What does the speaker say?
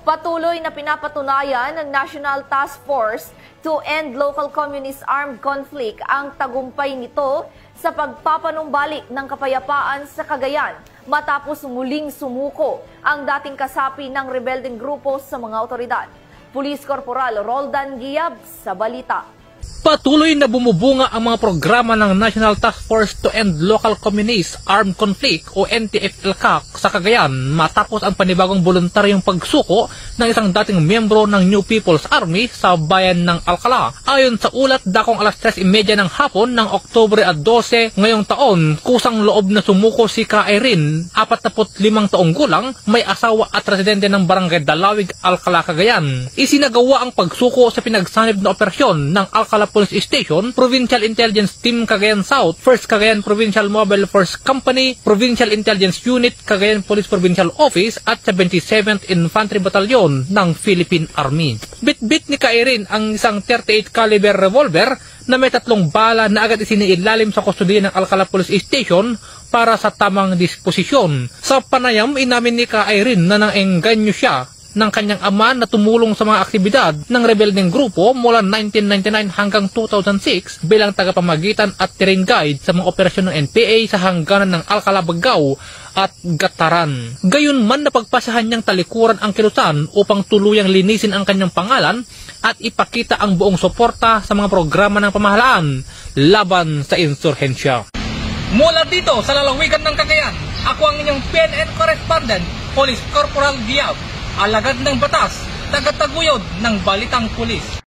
Patuloy na pinapatunayan ng National Task Force to End Local Communist Armed Conflict ang tagumpay nito sa pagpapanumbalik ng kapayapaan sa Cagayan matapos muling sumuko ang dating kasapi ng rebeldeng grupo sa mga otoridad. Police Corporal Roldan Giab sa balita. Patuloy na bumubunga ang mga programa ng National Task Force to End Local Communist Armed Conflict o NTF-ELCAC sa Cagayan matapos ang panibagong voluntaryong pagsuko ng isang dating miyembro ng New People's Army sa bayan ng Alcala. Ayon sa ulat, dakong alas 3:30 ng hapon ng Oktubre 12 ngayong taon, kusang loob na sumuko si Ka Irene, 45 taong gulang, may asawa at residente ng Barangay Dalawig, Alcala, Cagayan. Isinagawa ang pagsuko sa pinagsanib na operasyon ng Alcala Police Station, Provincial Intelligence Team Cagayan South, 1st Cagayan Provincial Mobile Force Company, Provincial Intelligence Unit, Cagayan Police Provincial Office at 77th Infantry Battalion ng Philippine Army. Bit-bit ni Ka Irene ang isang 38 caliber revolver na may 3 bala na agad isiniilalim sa kustodiya ng Alcala Police Station para sa tamang disposisyon. Sa panayam, inamin ni Ka Irene na nang-engganyo siya ng kanyang ama na tumulong sa mga aktibidad ng rebeldeng grupo mula 1999 hanggang 2006 bilang tagapamagitan at terrain guide sa mga operasyon ng NPA sa hangganan ng Alcala, Bagao at Gataran. Gayunman napagpasahan niyang talikuran ang kilusan upang tuluyang linisin ang kanyang pangalan at ipakita ang buong suporta sa mga programa ng pamahalaan laban sa insurhensya. Mula dito sa lalawigan ng Cagayan, ako ang inyong PNN correspondent, Police Corporal Giab, alagad ng batas, tagataguyod ng Balitang Pulis.